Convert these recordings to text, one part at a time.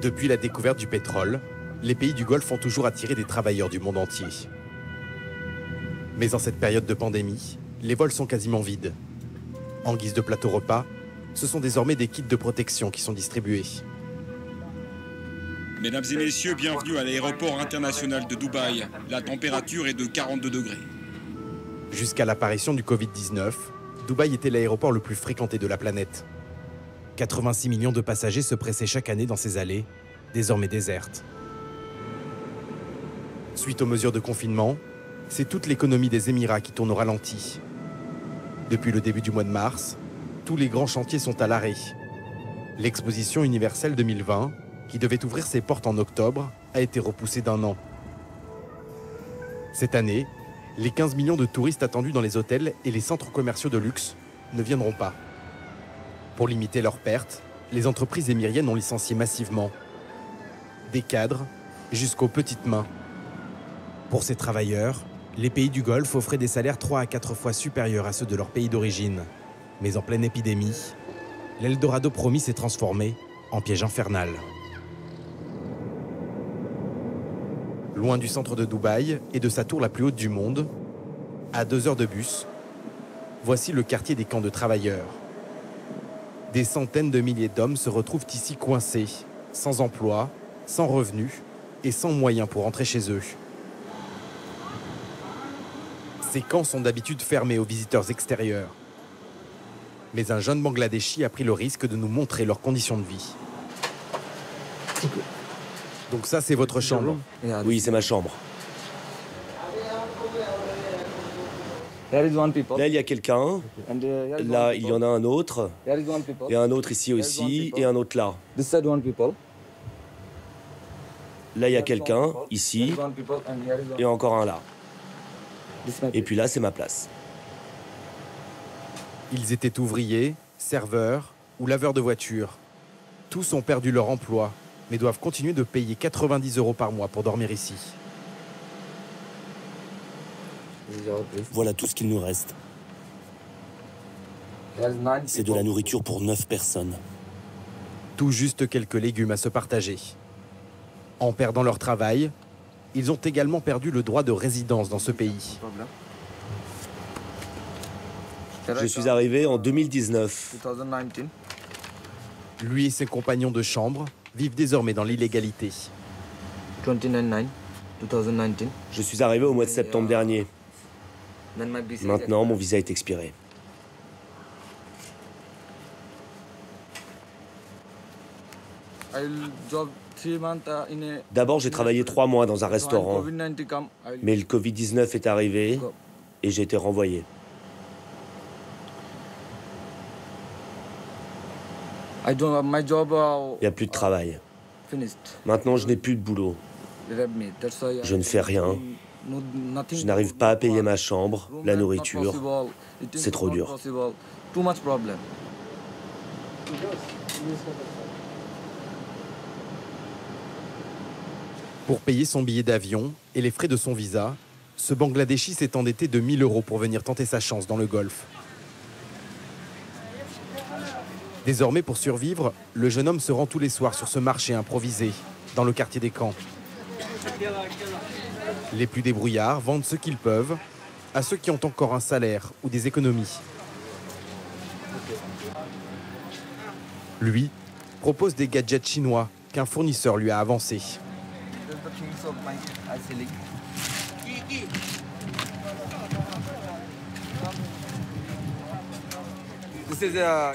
Depuis la découverte du pétrole, les pays du Golfe ont toujours attiré des travailleurs du monde entier. Mais en cette période de pandémie, les vols sont quasiment vides. En guise de plateau repas, ce sont désormais des kits de protection qui sont distribués. Mesdames et messieurs, bienvenue à l'aéroport international de Dubaï. La température est de 42 degrés. Jusqu'à l'apparition du Covid-19, Dubaï était l'aéroport le plus fréquenté de la planète. 86 millions de passagers se pressaient chaque année dans ces allées, désormais désertes. Suite aux mesures de confinement, c'est toute l'économie des Émirats qui tourne au ralenti. Depuis le début du mois de mars, tous les grands chantiers sont à l'arrêt. L'exposition universelle 2020, qui devait ouvrir ses portes en octobre, a été repoussée d'1 an. Cette année, les 15 millions de touristes attendus dans les hôtels et les centres commerciaux de luxe ne viendront pas. Pour limiter leurs pertes, les entreprises émiriennes ont licencié massivement. Des cadres jusqu'aux petites mains. Pour ces travailleurs, les pays du Golfe offraient des salaires 3 à 4 fois supérieurs à ceux de leur pays d'origine. Mais en pleine épidémie, l'Eldorado promis s'est transformé en piège infernal. Loin du centre de Dubaï et de sa tour la plus haute du monde, à 2 heures de bus, voici le quartier des camps de travailleurs. Des centaines de milliers d'hommes se retrouvent ici coincés, sans emploi, sans revenus et sans moyens pour rentrer chez eux. Ces camps sont d'habitude fermés aux visiteurs extérieurs. Mais un jeune Bangladeshi a pris le risque de nous montrer leurs conditions de vie. Donc ça, c'est votre chambre? Oui, c'est ma chambre. Là, il y a quelqu'un. Là, il y en a un autre. Et un autre ici aussi. Et un autre là. Là, il y a quelqu'un, ici. Et encore un là. Et puis là, c'est ma place. Ils étaient ouvriers, serveurs ou laveurs de voitures. Tous ont perdu leur emploi, mais doivent continuer de payer 90 € par mois pour dormir ici. Voilà tout ce qu'il nous reste. C'est de la nourriture pour 9 personnes. Tout juste quelques légumes à se partager. En perdant leur travail, ils ont également perdu le droit de résidence dans ce pays. Je suis arrivé en 2019. Lui et ses compagnons de chambre vivent désormais dans l'illégalité. Je suis arrivé au mois de septembre dernier. Maintenant, mon visa est expiré. D'abord, j'ai travaillé 3 mois dans un restaurant. Mais le Covid-19 est arrivé et j'ai été renvoyé. Il n'y a plus de travail. Maintenant, je n'ai plus de boulot. Je ne fais rien. Je n'arrive pas à payer ma chambre, la nourriture. C'est trop dur. Pour payer son billet d'avion et les frais de son visa, ce Bangladeshi s'est endetté de 1 000 € pour venir tenter sa chance dans le Golfe. Désormais, pour survivre, le jeune homme se rend tous les soirs sur ce marché improvisé, dans le quartier des camps. Les plus débrouillards vendent ce qu'ils peuvent à ceux qui ont encore un salaire ou des économies. Lui propose des gadgets chinois qu'un fournisseur lui a avancés.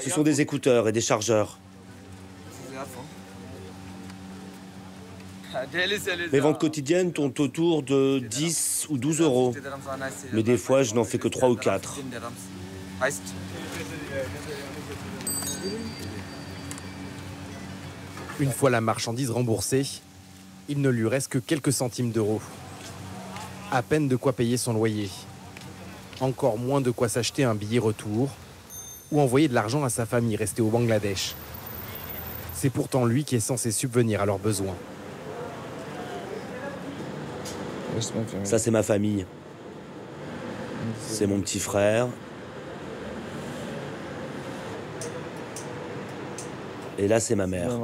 Ce sont des écouteurs et des chargeurs. Mes ventes quotidiennes tournent autour de 10 ou 12 €. Mais des fois, je n'en fais que 3 ou 4. Une fois la marchandise remboursée, il ne lui reste que quelques centimes d'euros. À peine de quoi payer son loyer. Encore moins de quoi s'acheter un billet retour ou envoyer de l'argent à sa famille restée au Bangladesh. C'est pourtant lui qui est censé subvenir à leurs besoins. Ça, c'est ma famille. C'est mon petit frère. Et là, c'est ma mère.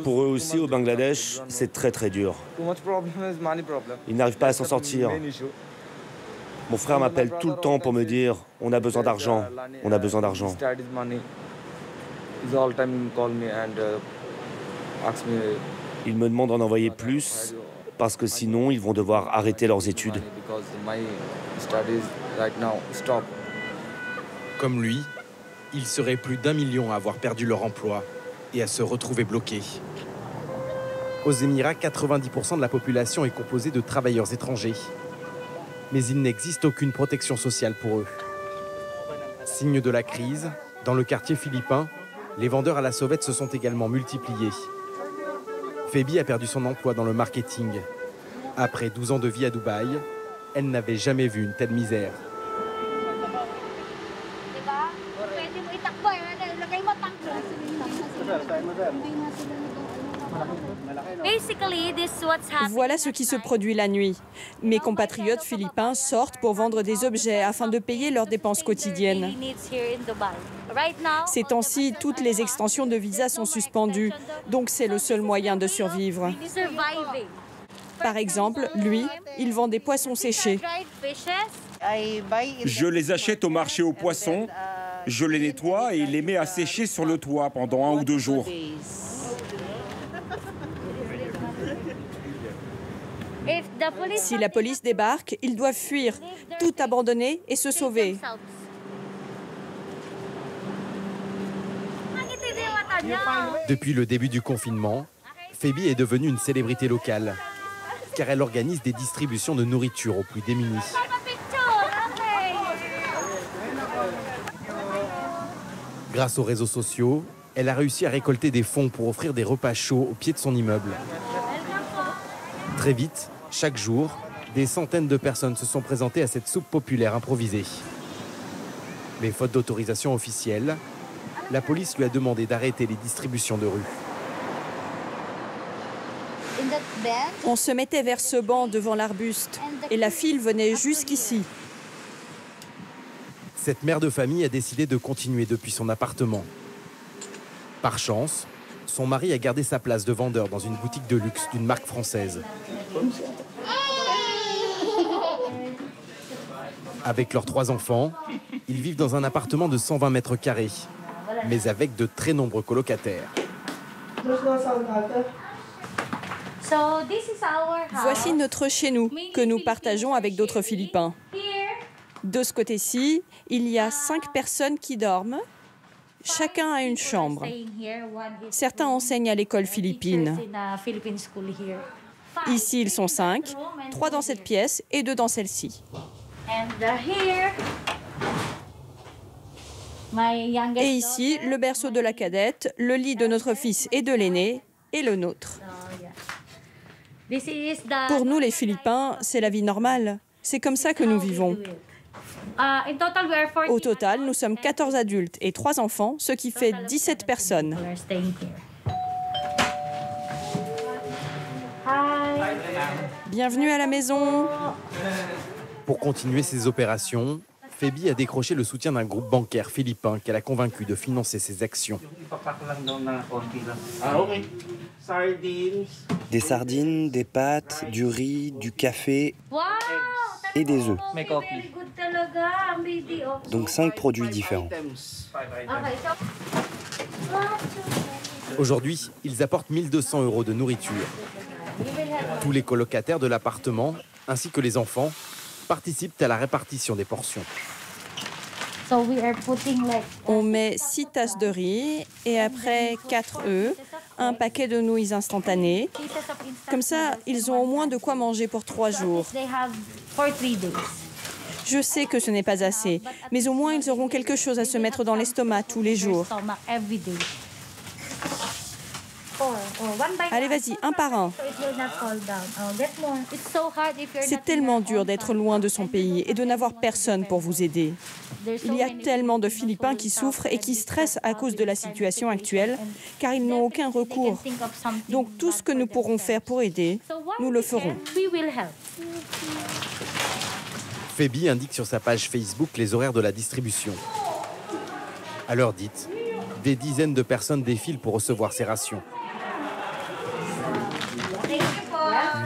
Pour eux aussi, au Bangladesh, c'est très dur. Ils n'arrivent pas à s'en sortir. Mon frère m'appelle tout le temps pour me dire « on a besoin d'argent, on a besoin d'argent ». Ils me demandent d'en envoyer plus parce que sinon ils vont devoir arrêter leurs études. Comme lui, il serait plus d'1 million à avoir perdu leur emploi et à se retrouver bloqués. Aux Émirats, 90% de la population est composée de travailleurs étrangers. Mais il n'existe aucune protection sociale pour eux. Signe de la crise, dans le quartier philippin, les vendeurs à la sauvette se sont également multipliés. Phoebe a perdu son emploi dans le marketing. Après 12 ans de vie à Dubaï, elle n'avait jamais vu une telle misère. Voilà ce qui se produit la nuit. Mes compatriotes philippins sortent pour vendre des objets afin de payer leurs dépenses quotidiennes. Ces temps-ci, toutes les extensions de visa sont suspendues, donc c'est le seul moyen de survivre. Par exemple, lui, il vend des poissons séchés. Je les achète au marché aux poissons, je les nettoie et les mets à sécher sur le toit pendant 1 ou 2 jours. Si la police débarque, ils doivent fuir, tout abandonner et se sauver. Depuis le début du confinement, Phoebe est devenue une célébrité locale, car elle organise des distributions de nourriture aux plus démunis. Grâce aux réseaux sociaux, elle a réussi à récolter des fonds pour offrir des repas chauds au pied de son immeuble. Très vite, chaque jour, des centaines de personnes se sont présentées à cette soupe populaire improvisée. Mais faute d'autorisation officielle, la police lui a demandé d'arrêter les distributions de rue. On se mettait vers ce banc devant l'arbuste et la file venait jusqu'ici. Cette mère de famille a décidé de continuer depuis son appartement. Par chance, son mari a gardé sa place de vendeur dans une boutique de luxe d'une marque française. Avec leurs 3 enfants, ils vivent dans un appartement de 120 mètres carrés, mais avec de très nombreux colocataires. Voici notre chez-nous, que nous partageons avec d'autres Philippins. De ce côté-ci, il y a 5 personnes qui dorment. Chacun a une chambre. Certains enseignent à l'école philippine. Ici, ils sont 5, 3 dans cette pièce et 2 dans celle-ci. Et ici, le berceau de la cadette, le lit de notre fils et de l'aîné, et le nôtre. Pour nous, les Philippins, c'est la vie normale. C'est comme ça que nous vivons. Au total, nous sommes 14 adultes et 3 enfants, ce qui fait 17 personnes. Bienvenue à la maison. Pour continuer ses opérations, Phoebe a décroché le soutien d'un groupe bancaire philippin qu'elle a convaincu de financer ses actions. Des sardines, des pâtes, du riz, du café et des œufs. Donc 5 produits différents. Aujourd'hui, ils apportent 1 200 € de nourriture. Tous les colocataires de l'appartement, ainsi que les enfants, participent à la répartition des portions. On met 6 tasses de riz et après 4 œufs, un paquet de nouilles instantanées. Comme ça, ils ont au moins de quoi manger pour 3 jours. Je sais que ce n'est pas assez, mais au moins ils auront quelque chose à se mettre dans l'estomac tous les jours. Allez, vas-y, un par un. C'est tellement dur d'être loin de son pays et de n'avoir personne pour vous aider. Il y a tellement de Philippins qui souffrent et qui stressent à cause de la situation actuelle, car ils n'ont aucun recours. Donc tout ce que nous pourrons faire pour aider, nous le ferons. Phoebe indique sur sa page Facebook les horaires de la distribution. À l'heure dite, Des dizaines de personnes défilent pour recevoir ces rations.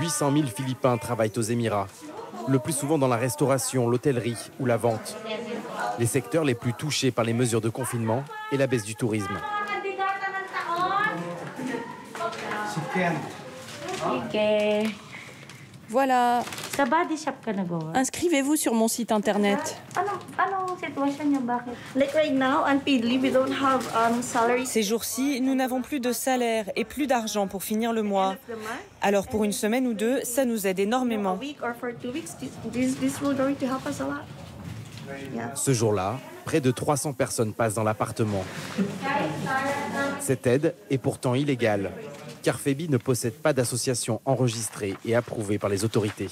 800 000 Philippins travaillent aux Émirats, le plus souvent dans la restauration, l'hôtellerie ou la vente. Les secteurs les plus touchés par les mesures de confinement et la baisse du tourisme. Voilà. Inscrivez-vous sur mon site internet. Ces jours-ci, nous n'avons plus de salaire et plus d'argent pour finir le mois. Alors pour une semaine ou deux, ça nous aide énormément. Ce jour-là, près de 300 personnes passent dans l'appartement. Cette aide est pourtant illégale, car Phoebe ne possède pas d'association enregistrée et approuvée par les autorités.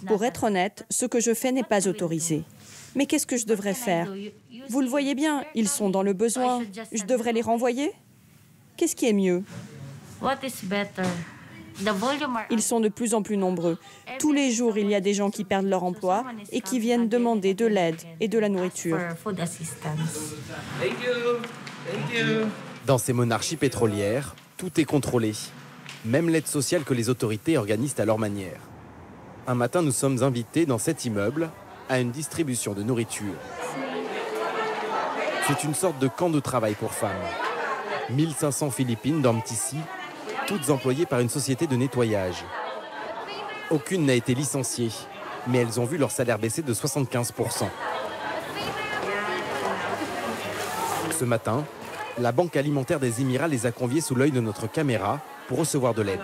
Pour être honnête, ce que je fais n'est pas autorisé. Mais qu'est-ce que je devrais faire? Vous le voyez bien, ils sont dans le besoin. Je devrais les renvoyer? Qu'est-ce qui est mieux? Ils sont de plus en plus nombreux. Tous les jours, il y a des gens qui perdent leur emploi et qui viennent demander de l'aide et de la nourriture. Dans ces monarchies pétrolières, tout est contrôlé. Même l'aide sociale que les autorités organisent à leur manière. Un matin, nous sommes invités dans cet immeuble à une distribution de nourriture. C'est une sorte de camp de travail pour femmes. 1500 Philippines dorment ici, toutes employées par une société de nettoyage. Aucune n'a été licenciée, mais elles ont vu leur salaire baisser de 75%. Ce matin, la Banque alimentaire des Émirats les a conviés sous l'œil de notre caméra pour recevoir de l'aide.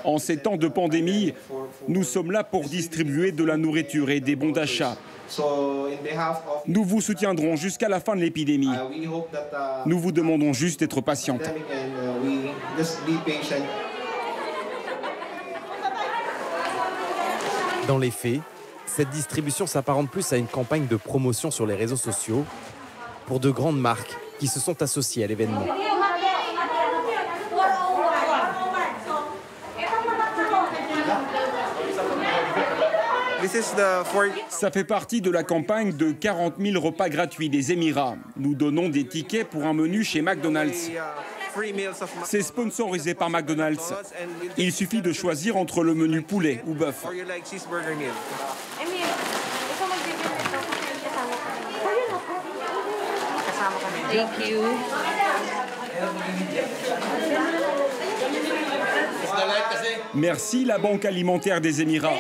En ces temps de pandémie, nous sommes là pour distribuer de la nourriture et des bons d'achat. Nous vous soutiendrons jusqu'à la fin de l'épidémie. Nous vous demandons juste d'être patiente. Dans les faits, cette distribution s'apparente plus à une campagne de promotion sur les réseaux sociaux pour de grandes marques qui se sont associées à l'événement. Ça fait partie de la campagne de 40 000 repas gratuits des Émirats. Nous donnons des tickets pour un menu chez McDonald's. C'est sponsorisé par McDonald's. Il suffit de choisir entre le menu poulet ou bœuf. Thank you. Merci la Banque alimentaire des Émirats.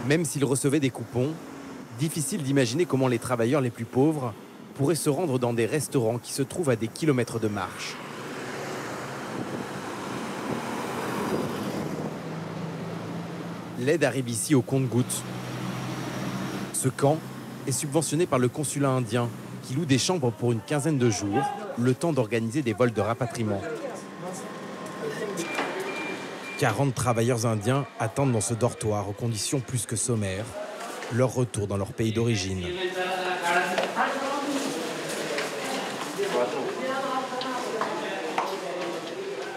Même s'ils recevaient des coupons, difficile d'imaginer comment les travailleurs les plus pauvres pourraient se rendre dans des restaurants qui se trouvent à des kilomètres de marche. L'aide arrive ici au compte-gouttes. Ce camp est subventionné par le consulat indien qui loue des chambres pour une quinzaine de jours, le temps d'organiser des vols de rapatriement. 40 travailleurs indiens attendent dans ce dortoir aux conditions plus que sommaires leur retour dans leur pays d'origine.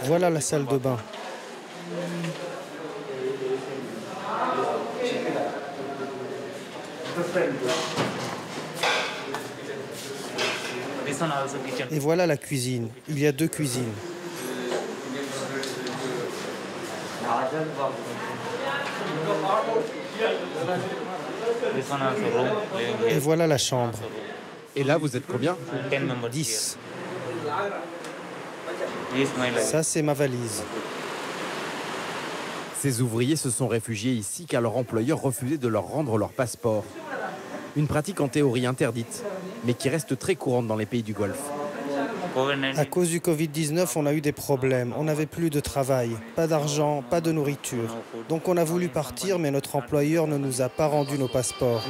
Voilà la salle de bain. Et voilà la cuisine. Il y a 2 cuisines. Et voilà la chambre. Et là, vous êtes combien? 10. Ça, c'est ma valise. Ces ouvriers se sont réfugiés ici car leur employeur refusait de leur rendre leur passeport. Une pratique en théorie interdite, mais qui reste très courante dans les pays du Golfe. À cause du Covid-19, on a eu des problèmes. On n'avait plus de travail, pas d'argent, pas de nourriture. Donc on a voulu partir, mais notre employeur ne nous a pas rendu nos passeports.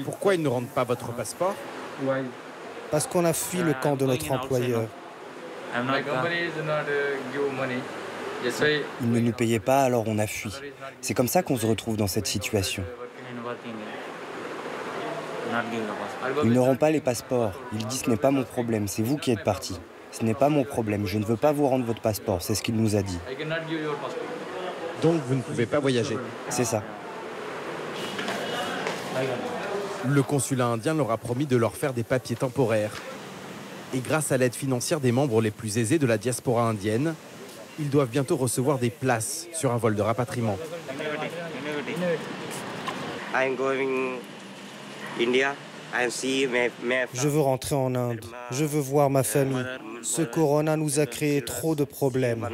Pourquoi ils ne rendent pas votre passeport? Parce qu'on a fui le camp de notre employeur. Ils ne nous payaient pas, alors on a fui. C'est comme ça qu'on se retrouve dans cette situation. Ils n'auront pas les passeports. Il dit ce n'est pas mon problème, c'est vous qui êtes partis. Ce n'est pas mon problème, je ne veux pas vous rendre votre passeport, c'est ce qu'il nous a dit. Donc vous ne pouvez pas voyager. C'est ça. Le consulat indien leur a promis de leur faire des papiers temporaires. Et grâce à l'aide financière des membres les plus aisés de la diaspora indienne, ils doivent bientôt recevoir des places sur un vol de rapatriement. Je veux rentrer en Inde. Je veux voir ma famille. Ce corona nous a créé trop de problèmes.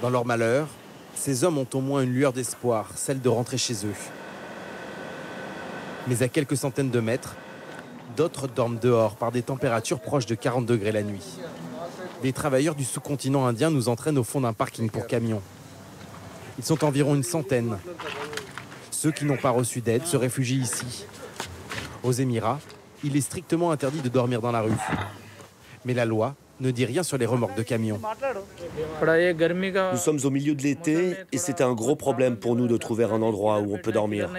Dans leur malheur, ces hommes ont au moins une lueur d'espoir, celle de rentrer chez eux. Mais à quelques centaines de mètres, d'autres dorment dehors par des températures proches de 40 degrés la nuit. Des travailleurs du sous-continent indien nous entraînent au fond d'un parking pour camions. Ils sont environ une centaine. Ceux qui n'ont pas reçu d'aide se réfugient ici. Aux Émirats, il est strictement interdit de dormir dans la rue. Mais la loi ne dit rien sur les remorques de camions. Nous sommes au milieu de l'été et c'était un gros problème pour nous de trouver un endroit où on peut dormir.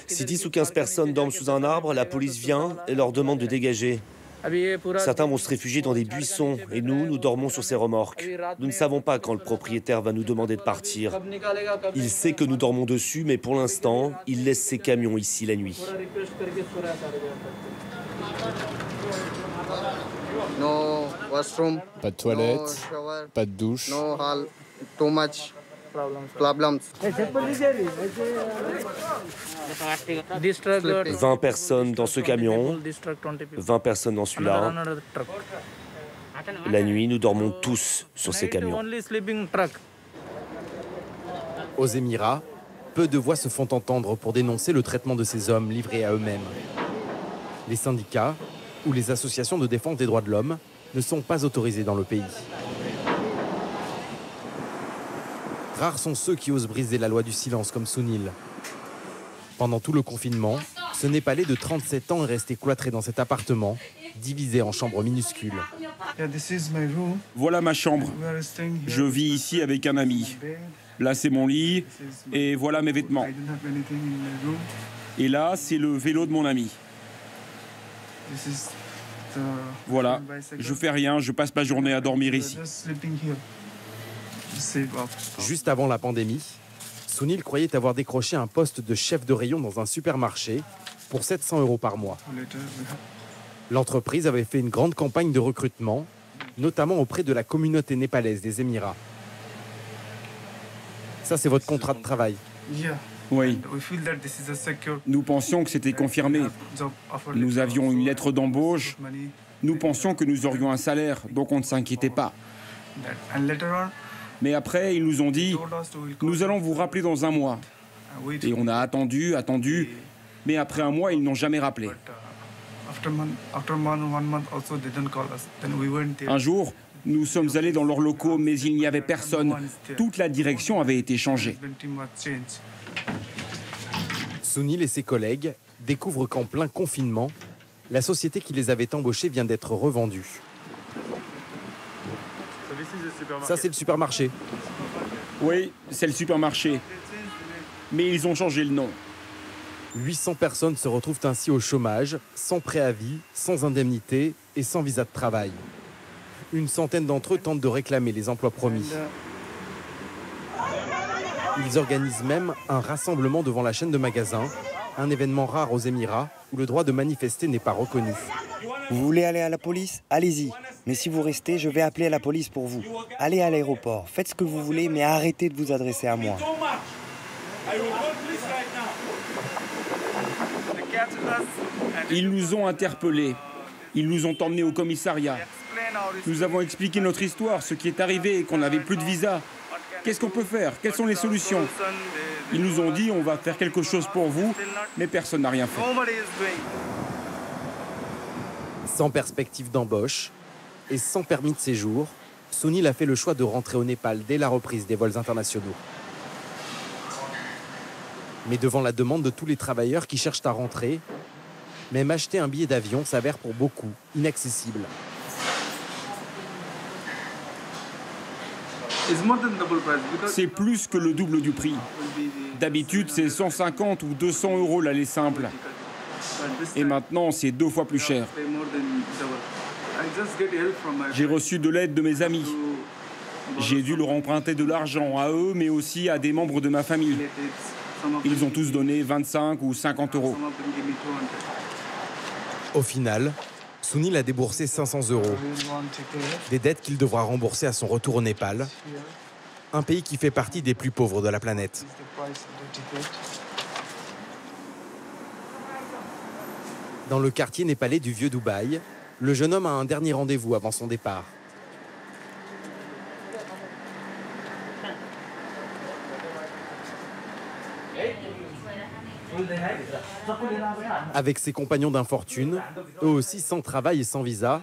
Si 10 ou 15 personnes dorment sous un arbre, la police vient et leur demande de dégager. Certains vont se réfugier dans des buissons et nous dormons sur ces remorques. Nous ne savons pas quand le propriétaire va nous demander de partir. Il sait que nous dormons dessus, mais pour l'instant, il laisse ses camions ici la nuit. Pas de toilette, pas de douche. 20 personnes dans ce camion, 20 personnes dans celui-là. La nuit, nous dormons tous sur ces camions. Aux Émirats, peu de voix se font entendre pour dénoncer le traitement de ces hommes livrés à eux-mêmes. Les syndicats ou les associations de défense des droits de l'homme ne sont pas autorisés dans le pays. Rares sont ceux qui osent briser la loi du silence comme Sunil. Pendant tout le confinement, ce Népalais de 37 ans est resté cloîtré dans cet appartement, divisé en chambres minuscules. Voilà ma chambre. Je vis ici avec un ami. Là, c'est mon lit et voilà mes vêtements. Et là, c'est le vélo de mon ami. Voilà, je fais rien, je passe ma journée à dormir ici. Juste avant la pandémie, Sunil croyait avoir décroché un poste de chef de rayon dans un supermarché pour 700 € par mois. L'entreprise avait fait une grande campagne de recrutement, notamment auprès de la communauté népalaise des Émirats. Ça, c'est votre contrat de travail. Oui. Nous pensions que c'était confirmé. Nous avions une lettre d'embauche. Nous pensions que nous aurions un salaire, donc on ne s'inquiétait pas. Mais après, ils nous ont dit « Nous allons vous rappeler dans un mois ». Et on a attendu. Mais après un mois, ils n'ont jamais rappelé. Un jour, nous sommes allés dans leurs locaux, mais il n'y avait personne. Toute la direction avait été changée. Sunil et ses collègues découvrent qu'en plein confinement, la société qui les avait embauchés vient d'être revendue. Ça, c'est le supermarché. Oui, c'est le supermarché. Mais ils ont changé le nom. 800 personnes se retrouvent ainsi au chômage, sans préavis, sans indemnité et sans visa de travail. Une centaine d'entre eux tentent de réclamer les emplois promis. Ils organisent même un rassemblement devant la chaîne de magasins, un événement rare aux Émirats où le droit de manifester n'est pas reconnu. Vous voulez aller à la police? Allez-y. Mais si vous restez, je vais appeler la police pour vous. Allez à l'aéroport, faites ce que vous voulez, mais arrêtez de vous adresser à moi. Ils nous ont interpellés. Ils nous ont emmenés au commissariat. Nous avons expliqué notre histoire, ce qui est arrivé et qu'on n'avait plus de visa. Qu'est-ce qu'on peut faire? Quelles sont les solutions? Ils nous ont dit on va faire quelque chose pour vous, mais personne n'a rien fait. Sans perspective d'embauche et sans permis de séjour, Sunil a fait le choix de rentrer au Népal dès la reprise des vols internationaux. Mais devant la demande de tous les travailleurs qui cherchent à rentrer, même acheter un billet d'avion s'avère pour beaucoup inaccessible. C'est plus que le double du prix. D'habitude, c'est 150 ou 200 € l'aller simple. Et maintenant, c'est 2 fois plus cher. J'ai reçu de l'aide de mes amis. J'ai dû leur emprunter de l'argent à eux, mais aussi à des membres de ma famille. Ils ont tous donné 25 ou 50 €. Au final, Sunil a déboursé 500 €. Des dettes qu'il devra rembourser à son retour au Népal, un pays qui fait partie des plus pauvres de la planète. Dans le quartier népalais du Vieux Dubaï, le jeune homme a un dernier rendez-vous avant son départ. Avec ses compagnons d'infortune, eux aussi sans travail et sans visa,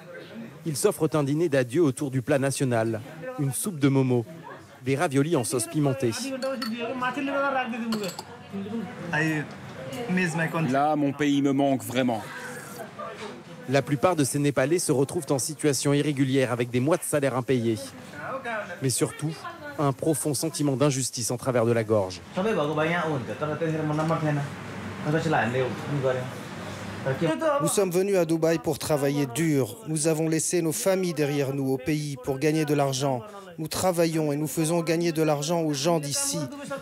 ils s'offrent un dîner d'adieu autour du plat national, une soupe de momo, des raviolis en sauce pimentée. Là, mon pays me manque vraiment. La plupart de ces Népalais se retrouvent en situation irrégulière avec des mois de salaire impayés. Mais surtout, un profond sentiment d'injustice en travers de la gorge. Nous sommes venus à Dubaï pour travailler dur. Nous avons laissé nos familles derrière nous au pays pour gagner de l'argent. Nous travaillons et nous faisons gagner de l'argent aux gens d'ici.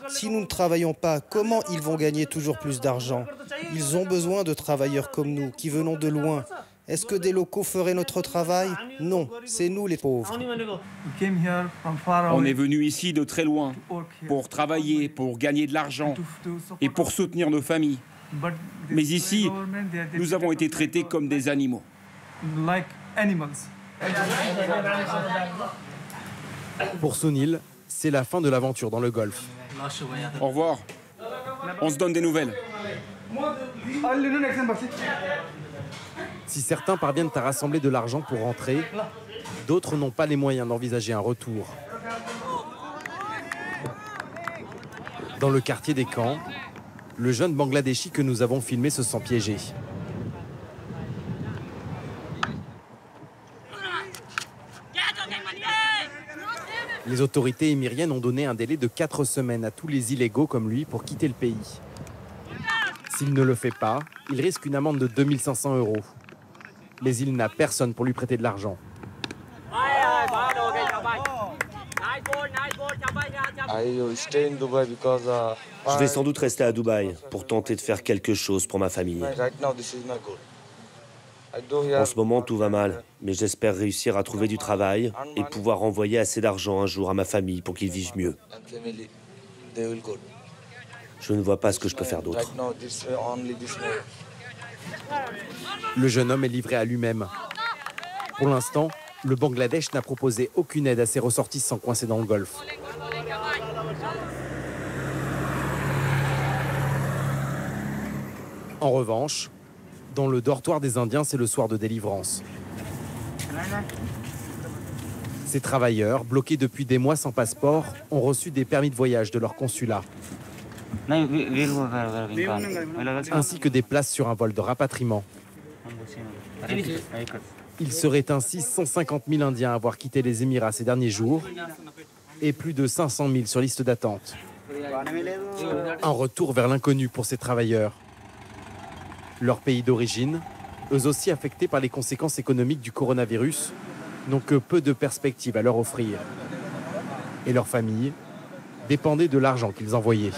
Si nous ne travaillons pas, comment ils vont gagner toujours plus d'argent? Ils ont besoin de travailleurs comme nous, qui venons de loin. Est-ce que des locaux feraient notre travail? Non, c'est nous les pauvres. On est venu ici de très loin pour travailler, pour gagner de l'argent et pour soutenir nos familles. Mais ici, nous avons été traités comme des animaux. Pour Sunil, c'est la fin de l'aventure dans le Golfe. Au revoir. On se donne des nouvelles. Si certains parviennent à rassembler de l'argent pour rentrer, d'autres n'ont pas les moyens d'envisager un retour. Dans le quartier des camps, le jeune Bangladeshi que nous avons filmé se sent piégé. Les autorités émiriennes ont donné un délai de 4 semaines à tous les illégaux comme lui pour quitter le pays. S'il ne le fait pas, il risque une amende de 2500 €. Mais il n'a personne pour lui prêter de l'argent. Je vais sans doute rester à Dubaï pour tenter de faire quelque chose pour ma famille. En ce moment, tout va mal, mais j'espère réussir à trouver du travail et pouvoir envoyer assez d'argent un jour à ma famille pour qu'ils vivent mieux. Je ne vois pas ce que je peux faire d'autre. Le jeune homme est livré à lui-même. Pour l'instant, le Bangladesh n'a proposé aucune aide à ses ressortissants coincés dans le Golfe. En revanche, dans le dortoir des Indiens, c'est le soir de délivrance. Ces travailleurs, bloqués depuis des mois sans passeport, ont reçu des permis de voyage de leur consulat, ainsi que des places sur un vol de rapatriement. Il serait ainsi 150 000 Indiens à avoir quitté les Émirats ces derniers jours et plus de 500 000 sur liste d'attente. Un retour vers l'inconnu pour ces travailleurs. Leur pays d'origine, eux aussi affectés par les conséquences économiques du coronavirus, n'ont que peu de perspectives à leur offrir. Et leurs familles dépendaient de l'argent qu'ils envoyaient.